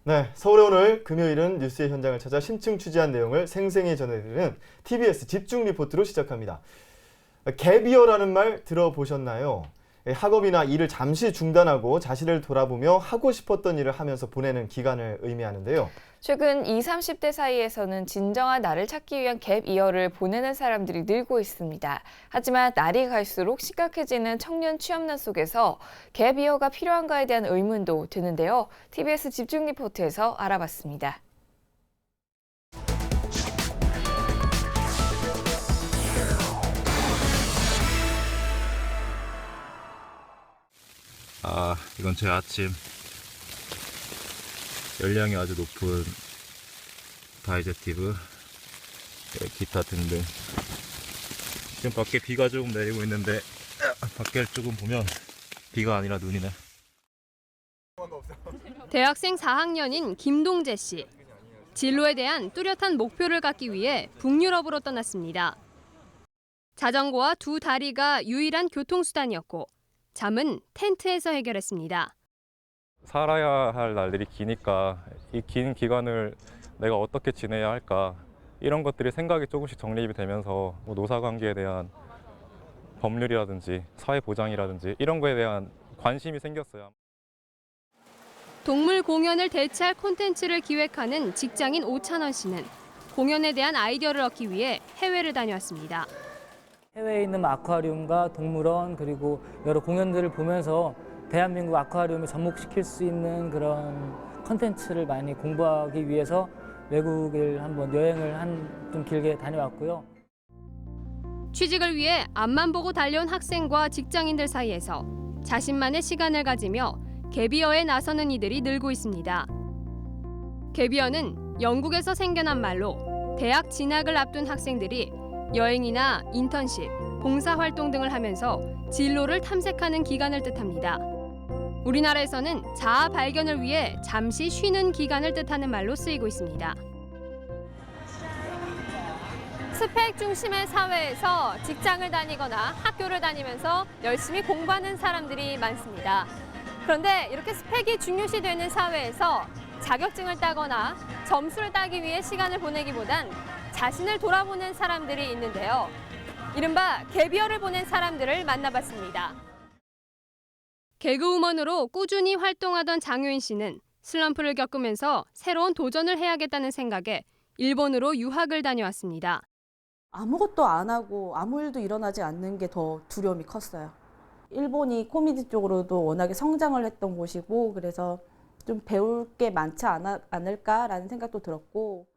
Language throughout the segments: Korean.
네, 서울의 오늘 금요일은 뉴스의 현장을 찾아 심층 취재한 내용을 생생히 전해드리는 TBS 집중 리포트로 시작합니다. 갭이어라는 말 들어보셨나요? 학업이나 일을 잠시 중단하고 자신을 돌아보며 하고 싶었던 일을 하면서 보내는 기간을 의미하는데요. 최근 20, 30대 사이에서는 진정한 나를 찾기 위한 갭이어를 보내는 사람들이 늘고 있습니다. 하지만 날이 갈수록 심각해지는 청년 취업난 속에서 갭이어가 필요한가에 대한 의문도 드는데요. TBS 집중 리포트에서 알아봤습니다. 이건 제 아침. 열량이 아주 높은 다이제티브, 기타 등등. 지금 밖에 비가 조금 내리고 있는데 밖을 조금 보면 비가 아니라 눈이네. 대학생 4학년인 김동재 씨. 진로에 대한 뚜렷한 목표를 갖기 위해 북유럽으로 떠났습니다. 자전거와 두 다리가 유일한 교통수단이었고 잠은 텐트에서 해결했습니다. 살아야 할 날들이 기니까 이 긴 기간을 내가 어떻게 지내야 할까, 이런 것들이 생각이 조금씩 정립이 되면서 노사관계에 대한 법률이라든지 사회보장이라든지 이런 거에 대한 관심이 생겼어요. 동물 공연을 대체할 콘텐츠를 기획하는 직장인 오찬원 씨는 공연에 대한 아이디어를 얻기 위해 해외를 다녀왔습니다. 해외에 있는 아쿠아리움과 동물원 그리고 여러 공연들을 보면서 대한민국 아쿠아리움을 접목시킬 수 있는 그런 컨텐츠를 많이 공부하기 위해서 외국을 한번 여행을 좀 길게 다녀왔고요. 취직을 위해 앞만 보고 달려온 학생과 직장인들 사이에서 자신만의 시간을 가지며 갭이어에 나서는 이들이 늘고 있습니다. 갭이어는 영국에서 생겨난 말로 대학 진학을 앞둔 학생들이 여행이나 인턴십, 봉사활동 등을 하면서 진로를 탐색하는 기간을 뜻합니다. 우리나라에서는 자아 발견을 위해 잠시 쉬는 기간을 뜻하는 말로 쓰이고 있습니다. 스펙 중심의 사회에서 직장을 다니거나 학교를 다니면서 열심히 공부하는 사람들이 많습니다. 그런데 이렇게 스펙이 중요시되는 사회에서 자격증을 따거나 점수를 따기 위해 시간을 보내기보단 자신을 돌아보는 사람들이 있는데요. 이른바 갭이어를 보낸 사람들을 만나봤습니다. 개그우먼으로 꾸준히 활동하던 장효인 씨는 슬럼프를 겪으면서 새로운 도전을 해야겠다는 생각에 일본으로 유학을 다녀왔습니다. 아무것도 안 하고 아무 일도 일어나지 않는 게 더 두려움이 컸어요. 일본이 코미디 쪽으로도 워낙에 성장을 했던 곳이고 그래서 좀 배울 게 많지 않을까라는 생각도 들었고.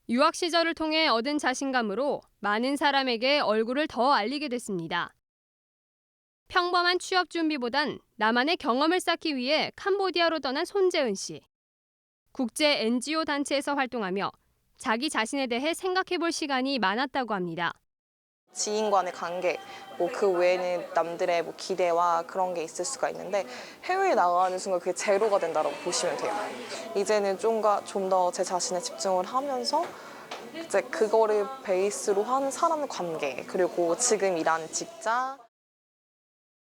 유학 시절을 통해 얻은 자신감으로 많은 사람에게 얼굴을 더 알리게 됐습니다. 평범한 취업 준비보단 나만의 경험을 쌓기 위해 캄보디아로 떠난 손재은 씨. 국제 NGO 단체에서 활동하며 자기 자신에 대해 생각해 볼 시간이 많았다고 합니다. 지인과의 관계, 그 외에는 남들의 기대와 그런 게 있을 수가 있는데 해외에 나가는 순간 그게 제로가 된다고 보시면 돼요. 이제는 좀 더 제 자신에 집중을 하면서 이제 그거를 베이스로 하는 사람 관계, 그리고 지금 일하는 직장.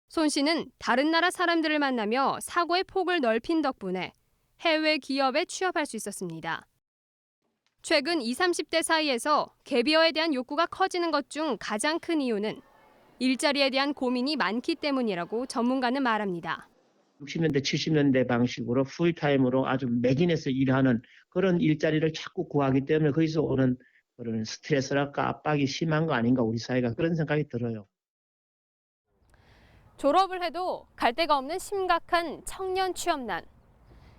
손 씨는 다른 나라 사람들을 만나며 사고의 폭을 넓힌 덕분에 해외 기업에 취업할 수 있었습니다. 최근 20, 30대 사이에서 갭이어에 대한 욕구가 커지는 것 중 가장 큰 이유는 일자리에 대한 고민이 많기 때문이라고 전문가는 말합니다. 60년대, 70년대 방식으로 풀타임으로 아주 매진해서 일하는 그런 일자리를 자꾸 구하기 때문에 거기서 오는 그런 스트레스랄까 압박이 심한 거 아닌가, 우리 사회가. 그런 생각이 들어요. 졸업을 해도 갈 데가 없는 심각한 청년 취업난.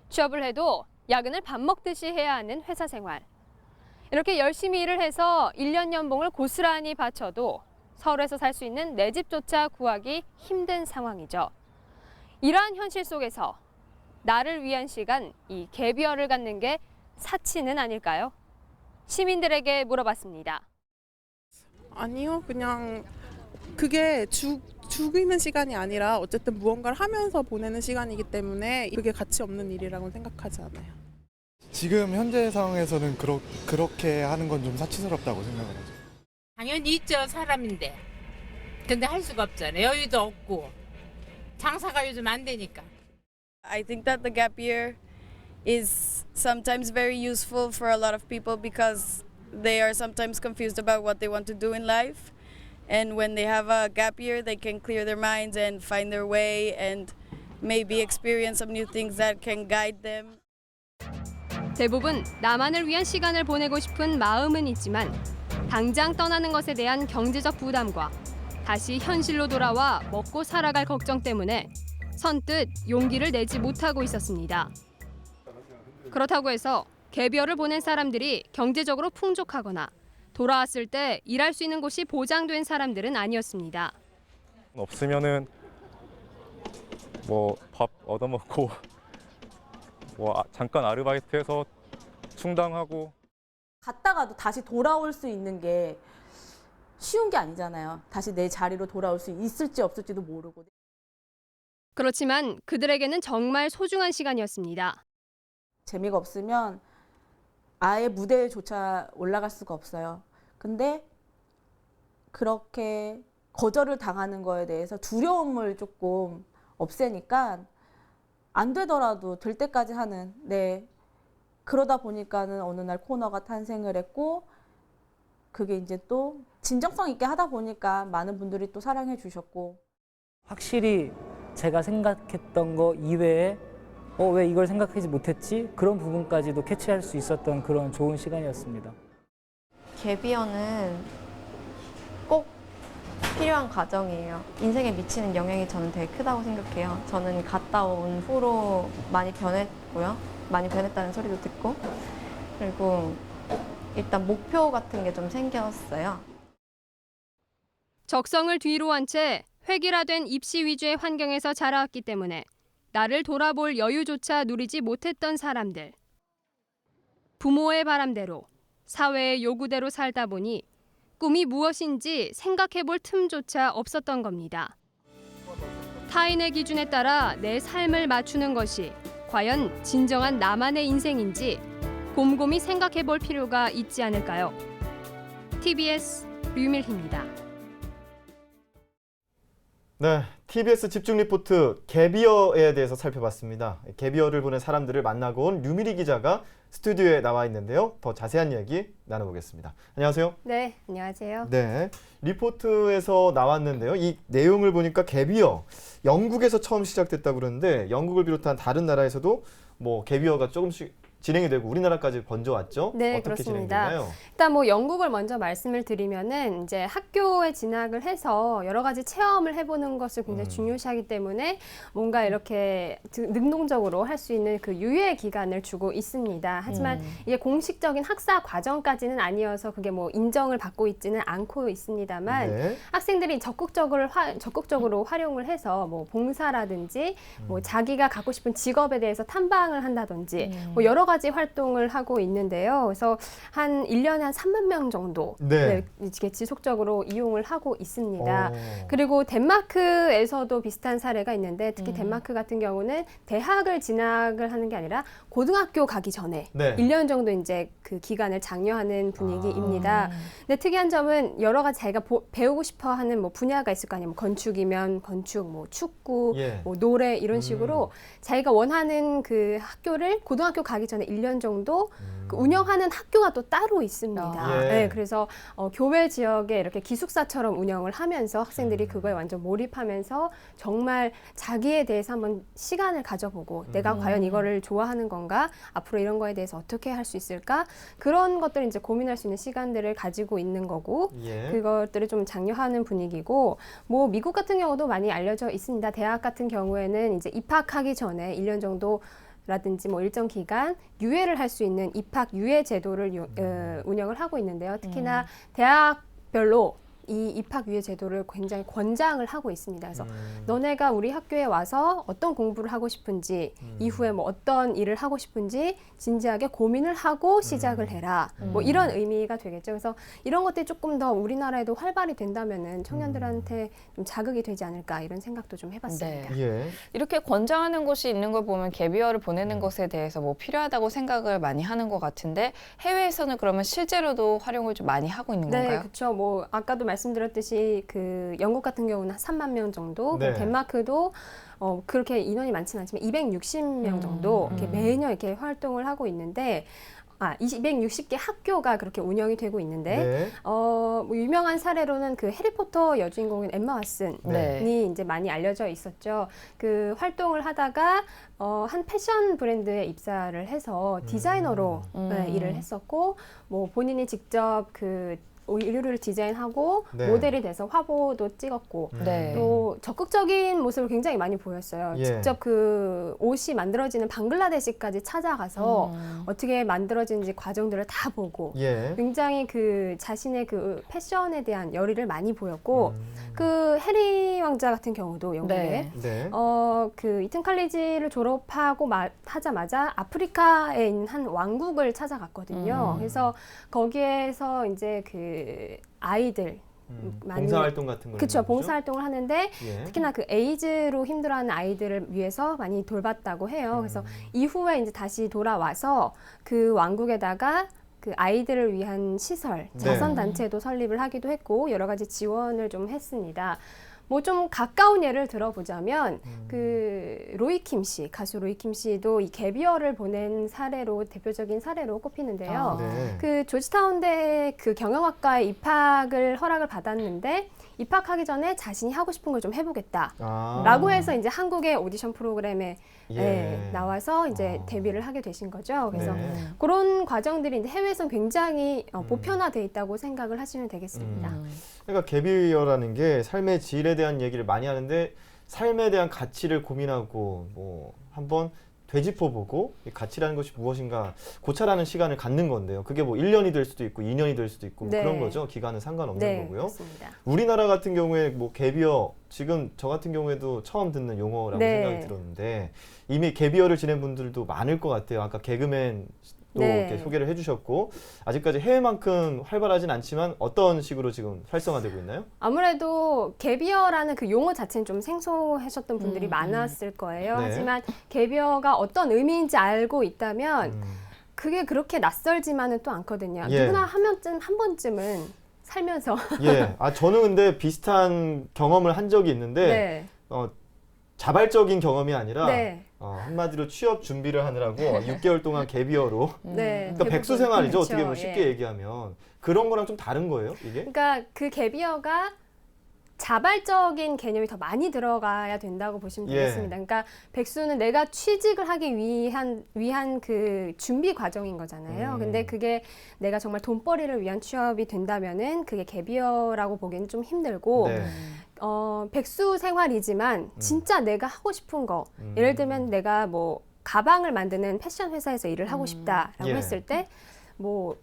취업을 해도 야근을 밥 먹듯이 해야 하는 회사 생활. 이렇게 열심히 일을 해서 1년 연봉을 고스란히 바쳐도 서울에서 살 수 있는 내 집조차 구하기 힘든 상황이죠. 이러한 현실 속에서 나를 위한 시간, 이 갭이어를 갖는 게 사치는 아닐까요? 시민들에게 물어봤습니다. 아니요, 그냥 그게 죽이는 시간이 아니라 어쨌든 무언가를 하면서 보내는 시간이기 때문에 그게 가치 없는 일이라고 생각하지 않아요. 지금 현재 상황에서는 그렇게 하는 건 좀 사치스럽다고 생각을 하죠. 당연히 있죠, 사람인데. 근데 할 수가 없잖아요. 여유도 없고. 장사가 요즘 안 되니까. I think that the gap year is sometimes very useful for a lot of people because they are sometimes confused about what they want to do in life. And when they have a gap year, they can clear their minds and find their way and maybe experience some new things that can guide them. 대부분 나만을 위한 시간을 보내고 싶은 마음은 있지만 당장 떠나는 것에 대한 경제적 부담과 다시 현실로 돌아와 먹고 살아갈 걱정 때문에 선뜻 용기를 내지 못하고 있었습니다. 그렇다고 해서 갭이어를 보낸 사람들이 경제적으로 풍족하거나 돌아왔을 때 일할 수 있는 곳이 보장된 사람들은 아니었습니다. 없으면은 뭐 밥 얻어먹고 뭐 잠깐 아르바이트해서 충당하고 갔다가도 다시 돌아올 수 있는 게 쉬운 게 아니잖아요. 다시 내 자리로 돌아올 수 있을지 없을지도 모르고. 그렇지만 그들에게는 정말 소중한 시간이었습니다. 재미가 없으면 아예 무대에조차 올라갈 수가 없어요. 근데 그렇게 거절을 당하는 거에 대해서 두려움을 조금 없애니까 안 되더라도 될 때까지 하는, 그러다 보니까는 어느 날 코너가 탄생을 했고, 그게 이제 또 진정성 있게 하다 보니까 많은 분들이 또 사랑해 주셨고. 확실히 제가 생각했던 거 이외에 왜 이걸 생각하지 못했지? 그런 부분까지도 캐치할 수 있었던 그런 좋은 시간이었습니다. 갭이어는 꼭 필요한 과정이에요. 인생에 미치는 영향이 저는 되게 크다고 생각해요. 저는 갔다 온 후로 많이 변했고요. 많이 변했다는 소리도 듣고, 그리고 일단 목표 같은 게 좀 생겼어요. 적성을 뒤로 한 채 획일화된 입시 위주의 환경에서 자라왔기 때문에 나를 돌아볼 여유조차 누리지 못했던 사람들. 부모의 바람대로, 사회의 요구대로 살다 보니 꿈이 무엇인지 생각해볼 틈조차 없었던 겁니다. 타인의 기준에 따라 내 삶을 맞추는 것이 과연 진정한 나만의 인생인지 곰곰이 생각해볼 필요가 있지 않을까요? TBS 류밀희입니다. 네, TBS 집중 리포트 갭이어에 대해서 살펴봤습니다. 갭이어를 보낸 사람들을 만나고 온 류밀희 기자가 스튜디오에 나와 있는데요. 더 자세한 이야기 나눠보겠습니다. 안녕하세요. 네, 안녕하세요. 네, 리포트에서 나왔는데요. 이 내용을 보니까 갭이어, 영국에서 처음 시작됐다고 그러는데 영국을 비롯한 다른 나라에서도 뭐 갭이어가 조금씩 진행이 되고 우리나라까지 번져왔죠? 네, 어떻게 그렇습니다. 진행되나요? 일단 뭐 영국을 먼저 말씀을 드리면은 이제 학교에 진학을 해서 여러 가지 체험을 해보는 것을 굉장히 중요시하기 때문에 뭔가 이렇게 능동적으로 할 수 있는 그 유예 기간을 주고 있습니다. 하지만 이게 공식적인 학사 과정까지는 아니어서 그게 뭐 인정을 받고 있지는 않고 있습니다만 네. 학생들이 적극적으로 활용을 해서 뭐 봉사라든지 뭐 자기가 갖고 싶은 직업에 대해서 탐방을 한다든지 뭐 여러 가지 활동을 하고 있는데요. 그래서 한 1년에 한 3만 명 정도 네. 이렇게 지속적으로 이용을 하고 있습니다. 그리고 덴마크에서도 비슷한 사례가 있는데 특히 덴마크 같은 경우는 대학을 진학을 하는 게 아니라 고등학교 가기 전에 네. 1년 정도 이제 그 기간을 장려하는 분위기입니다. 근데 특이한 점은 여러 가지 자기가 배우고 싶어 하는 뭐 분야가 있을 거 아니에요. 뭐 건축이면 건축, 뭐 축구, 예. 뭐 노래 이런 식으로 자기가 원하는 그 학교를 고등학교 가기 전에 1년 정도 그 운영하는 학교가 또 따로 있습니다. 예. 네, 그래서 교외 지역에 이렇게 기숙사처럼 운영을 하면서 학생들이 그거에 완전 몰입하면서 정말 자기에 대해서 한번 시간을 가져보고 내가 과연 이거를 좋아하는 건가? 앞으로 이런 거에 대해서 어떻게 할 수 있을까? 그런 것들을 이제 고민할 수 있는 시간들을 가지고 있는 거고 예. 그것들을 좀 장려하는 분위기고 뭐 미국 같은 경우도 많이 알려져 있습니다. 대학 같은 경우에는 이제 입학하기 전에 1년 정도 라든지 뭐 일정 기간 유예를 할 수 있는 입학 유예 제도를 운영을 하고 있는데요. 특히나 대학별로 이 입학 유예 제도를 굉장히 권장을 하고 있습니다. 그래서 너네가 우리 학교에 와서 어떤 공부를 하고 싶은지 이후에 뭐 어떤 일을 하고 싶은지 진지하게 고민을 하고 시작을 해라. 뭐 이런 의미가 되겠죠. 그래서 이런 것들이 조금 더 우리나라에도 활발히 된다면은 청년들한테 좀 자극이 되지 않을까 이런 생각도 좀 해봤습니다. 예. 이렇게 권장하는 곳이 있는 걸 보면 갭이어를 보내는 것에 대해서 뭐 필요하다고 생각을 많이 하는 것 같은데 해외에서는 그러면 실제로도 활용을 좀 많이 하고 있는 건가요? 네, 그렇죠. 뭐 아까도 말씀드렸듯이 그 영국 같은 경우는 한 3만 명 정도, 네. 덴마크도 그렇게 인원이 많지는 않지만 260명 정도 이렇게 매년 이렇게 활동을 하고 있는데 260개 학교가 그렇게 운영이 되고 있는데 네. 뭐 유명한 사례로는 그 해리포터 여주인공인 엠마 왓슨이 네. 이제 많이 알려져 있었죠. 그 활동을 하다가 한 패션 브랜드에 입사를 해서 디자이너로 일을 했었고 뭐 본인이 직접 그 의류를 디자인하고 네. 모델이 돼서 화보도 찍었고 네. 또 적극적인 모습을 굉장히 많이 보였어요. 예. 직접 그 옷이 만들어지는 방글라데시까지 찾아가서 어떻게 만들어지는지 과정들을 다 보고 예. 굉장히 그 자신의 그 패션에 대한 열의를 많이 보였고 그 해리 왕자 같은 경우도 영국에 네. 네. 그 이튼 칼리지를 졸업하고 하자마자 아프리카에 있는 한 왕국을 찾아갔거든요. 그래서 거기에서 이제 그 아이들 많이 봉사활동 같은 거. 그렇죠. 봉사활동을 하는데 예. 특히나 그 에이즈로 힘들어하는 아이들을 위해서 많이 돌봤다고 해요. 그래서 이후에 이제 다시 돌아와서 그 왕국에다가 그 아이들을 위한 시설, 자선 단체도 설립을 하기도 했고 여러 가지 지원을 좀 했습니다. 뭐 좀 가까운 예를 들어보자면 그 로이킴 씨, 가수 로이킴 씨도 이 갭이어를 보낸 사례로 대표적인 사례로 꼽히는데요. 네. 그 조지타운대 그 경영학과에 입학을 허락을 받았는데 입학하기 전에 자신이 하고 싶은 걸 좀 해보겠다라고 해서 이제 한국의 오디션 프로그램에 나와서 이제 데뷔를 하게 되신 거죠. 그래서 그런 과정들이 이제 해외에선 굉장히 보편화돼 있다고 생각을 하시면 되겠습니다. 그러니까 갭이어라는 게 삶의 질에 대한 얘기를 많이 하는데 삶에 대한 가치를 고민하고 뭐 한번 되짚어보고 이 가치라는 것이 무엇인가 고찰하는 시간을 갖는 건데요. 그게 뭐 1년이 될 수도 있고 2년이 될 수도 있고 뭐 그런 거죠. 기간은 상관없는 거고요. 그렇습니다. 우리나라 같은 경우에 뭐 갭이어 지금 저 같은 경우에도 처음 듣는 용어라고 생각이 들었는데 이미 갭이어를 지낸 분들도 많을 것 같아요. 아까 개그맨 또 이렇게 소개를 해주셨고 아직까지 해외만큼 활발하진 않지만 어떤 식으로 지금 활성화되고 있나요? 아무래도 갭이어라는 그 용어 자체는 좀 생소하셨던 분들이 많았을 거예요. 하지만 갭이어가 어떤 의미인지 알고 있다면 그게 그렇게 낯설지만은 또 않거든요. 누구나 한 번쯤은 살면서 저는 근데 비슷한 경험을 한 적이 있는데 자발적인 경험이 아니라 한마디로 취업 준비를 하느라고 6개월 동안 갭이어로 그러니까 백수 생활이죠. 어떻게 보면 쉽게 얘기하면 그런 거랑 좀 다른 거예요, 이게? 그러니까 그 갭이어가 자발적인 개념이 더 많이 들어가야 된다고 보시면 되겠습니다. 그러니까 백수는 내가 취직을 하기 위한 그 준비 과정인 거잖아요. 근데 그게 내가 정말 돈벌이를 위한 취업이 된다면은 그게 갭이어라고 보기에는 좀 힘들고 백수 생활이지만 진짜 내가 하고 싶은 거 예를 들면 내가 뭐 가방을 만드는 패션 회사에서 일을 하고 싶다라고 했을 때 뭐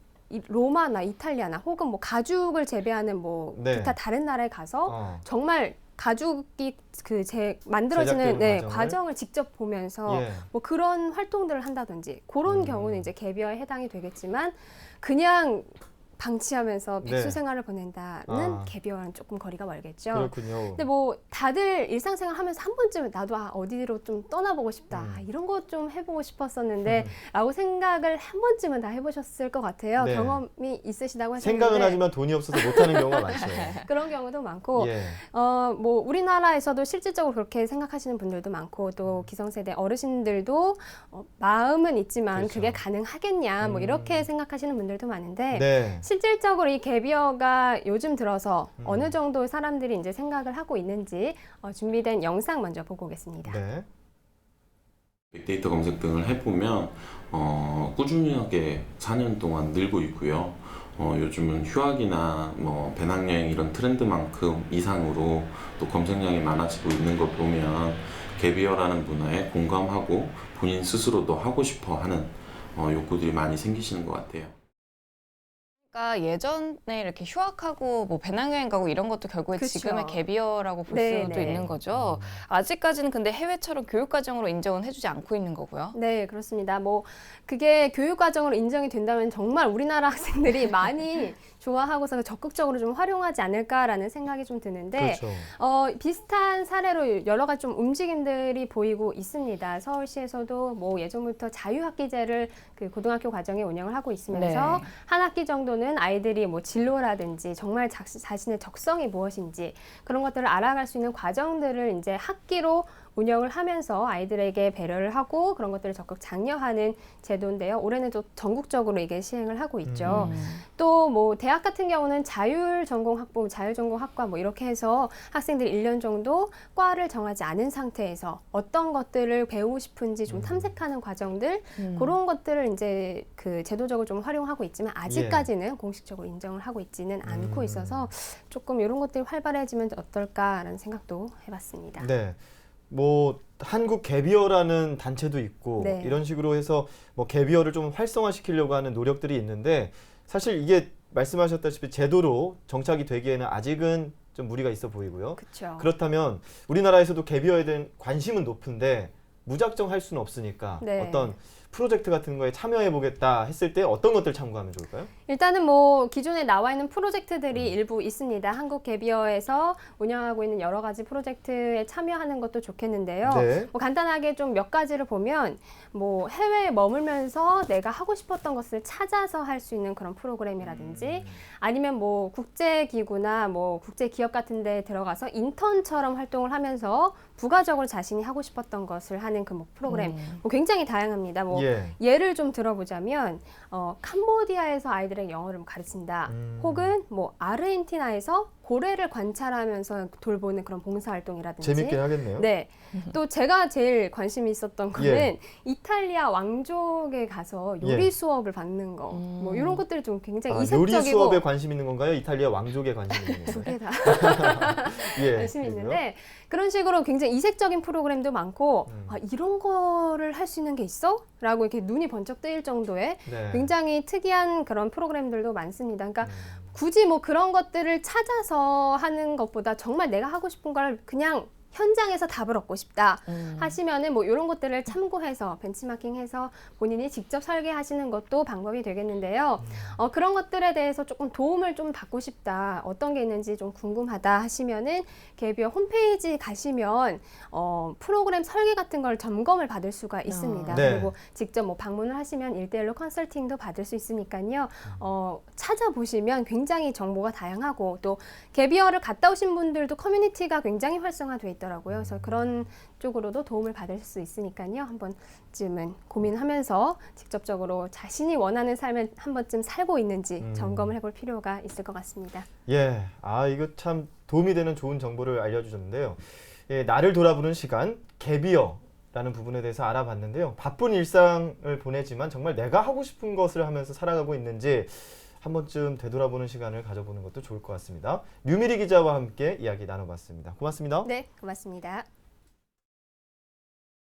로마나 이탈리아나 혹은 뭐 가죽을 재배하는 뭐 기타 다른 나라에 가서 정말 가죽이 그 만들어지는 과정을 직접 보면서 뭐 그런 활동들을 한다든지 그런 경우는 이제 갭이어에 해당이 되겠지만 그냥 방치하면서 백수 생활을 보낸다는 갭이어와는 조금 거리가 멀겠죠. 그렇군요. 근데 뭐 다들 일상생활 하면서 한 번쯤은 나도 어디로 좀 떠나보고 싶다. 이런 거 좀 해보고 싶었었는데 라고 생각을 한 번쯤은 다 해보셨을 것 같아요. 경험이 있으시다고 하셨는데 생각은 하지만 돈이 없어서 못하는 경우가 많죠. 그런 경우도 많고 뭐 우리나라에서도 실질적으로 그렇게 생각하시는 분들도 많고 또 기성세대 어르신들도 마음은 있지만 그게 가능하겠냐 뭐 이렇게 생각하시는 분들도 많은데 실질적으로 이 갭이어가 요즘 들어서 어느 정도 사람들이 이제 생각을 하고 있는지 준비된 영상 먼저 보고 오겠습니다. 빅데이터 검색 등을 해보면 꾸준하게 4년 동안 늘고 있고요. 요즘은 휴학이나 뭐 배낭여행 이런 트렌드만큼 이상으로 또 검색량이 많아지고 있는 걸 보면 갭이어라는 문화에 공감하고 본인 스스로도 하고 싶어 하는 욕구들이 많이 생기시는 것 같아요. 그러니까 예전에 이렇게 휴학하고 뭐 배낭여행 가고 이런 것도 결국에 지금의 갭이어라고 볼 수도 있는 거죠. 아직까지는 근데 해외처럼 교육과정으로 인정은 해주지 않고 있는 거고요. 네, 그렇습니다. 뭐 그게 교육과정으로 인정이 된다면 정말 우리나라 학생들이 많이 좋아하고서 적극적으로 좀 활용하지 않을까라는 생각이 좀 드는데 비슷한 사례로 여러 가지 좀 움직임들이 보이고 있습니다. 서울시에서도 뭐 예전부터 자유학기제를 그 고등학교 과정에 운영을 하고 있으면서 한 학기 정도는 또는 아이들이 뭐 진로라든지 정말 자신의 적성이 무엇인지 그런 것들을 알아갈 수 있는 과정들을 이제 학기로 운영을 하면서 아이들에게 배려를 하고 그런 것들을 적극 장려하는 제도인데요. 올해는 또 전국적으로 이게 시행을 하고 있죠. 또 뭐 대학 같은 경우는 자율전공학부, 자율전공학과 뭐 이렇게 해서 학생들이 1년 정도 과를 정하지 않은 상태에서 어떤 것들을 배우고 싶은지 좀 탐색하는 과정들 그런 것들을 이제 그 제도적으로 좀 활용하고 있지만 아직까지는 공식적으로 인정을 하고 있지는 않고 있어서 조금 이런 것들이 활발해지면 어떨까라는 생각도 해봤습니다. 네. 뭐 한국 갭이어라는 단체도 있고 네. 이런 식으로 해서 뭐 갭이어를 좀 활성화시키려고 하는 노력들이 있는데 사실 이게 말씀하셨다시피 제도로 정착이 되기에는 아직은 좀 무리가 있어 보이고요. 그쵸. 그렇다면 우리나라에서도 갭이어에 대한 관심은 높은데 무작정 할 수는 없으니까 네. 어떤 프로젝트 같은 거에 참여해 보겠다 했을 때 어떤 것들 참고하면 좋을까요? 일단은 뭐 기존에 나와 있는 프로젝트들이 일부 있습니다. 한국 갭이어에서 운영하고 있는 여러 가지 프로젝트에 참여하는 것도 좋겠는데요. 네. 뭐 간단하게 좀 몇 가지를 보면 뭐 해외에 머물면서 내가 하고 싶었던 것을 찾아서 할 수 있는 그런 프로그램이라든지 아니면 뭐 국제기구나 뭐 국제기업 같은 데 들어가서 인턴처럼 활동을 하면서 부가적으로 자신이 하고 싶었던 것을 하는 그 뭐 프로그램 뭐 굉장히 다양합니다. 뭐 예를 좀 들어보자면 캄보디아에서 아이들에게 영어를 가르친다. 혹은 뭐 아르헨티나에서 고래를 관찰하면서 돌보는 그런 봉사활동이라든지. 재밌긴 하겠네요. 네. 또 제가 제일 관심이 있었던 거는 이탈리아 왕족에 가서 요리 수업을 받는 거. 뭐 이런 것들이 좀 굉장히 이색적이고. 요리 수업에 관심 있는 건가요? 이탈리아 왕족에 관심 있는 건가요? 두 개 다. 관심이 그리고요? 있는데 그런 식으로 굉장히 이색적인 프로그램도 많고 아, 이런 거를 할 수 있는 게 있어? 라고 이렇게 눈이 번쩍 뜨일 정도의 굉장히 특이한 그런 프로그램들도 많습니다. 그러니까 굳이 뭐 그런 것들을 찾아서 하는 것보다 정말 내가 하고 싶은 걸 그냥 현장에서 답을 얻고 싶다 하시면은 뭐 이런 것들을 참고해서 벤치마킹해서 본인이 직접 설계하시는 것도 방법이 되겠는데요. 그런 것들에 대해서 조금 도움을 좀 받고 싶다, 어떤 게 있는지 좀 궁금하다 하시면은 갭이어 홈페이지 가시면 프로그램 설계 같은 걸 점검을 받을 수가 있습니다. 네. 그리고 직접 뭐 방문을 하시면 1:1로 컨설팅도 받을 수 있으니까요. 찾아보시면 굉장히 정보가 다양하고 또 갭이어를 갔다 오신 분들도 커뮤니티가 굉장히 활성화돼 있더라고요. 그래서 그런 쪽으로도 도움을 받을 수 있으니까요. 한 번쯤은 고민하면서 직접적으로 자신이 원하는 삶을 한 번쯤 살고 있는지 점검을 해볼 필요가 있을 것 같습니다. 예, 이거 참 도움이 되는 좋은 정보를 알려주셨는데요. 예, 나를 돌아보는 시간, 갭이어라는 부분에 대해서 알아봤는데요. 바쁜 일상을 보내지만 정말 내가 하고 싶은 것을 하면서 살아가고 있는지 한 번쯤 되돌아보는 시간을 가져보는 것도 좋을 것 같습니다. 류미리 기자와 함께 이야기 나눠봤습니다. 고맙습니다. 네, 고맙습니다.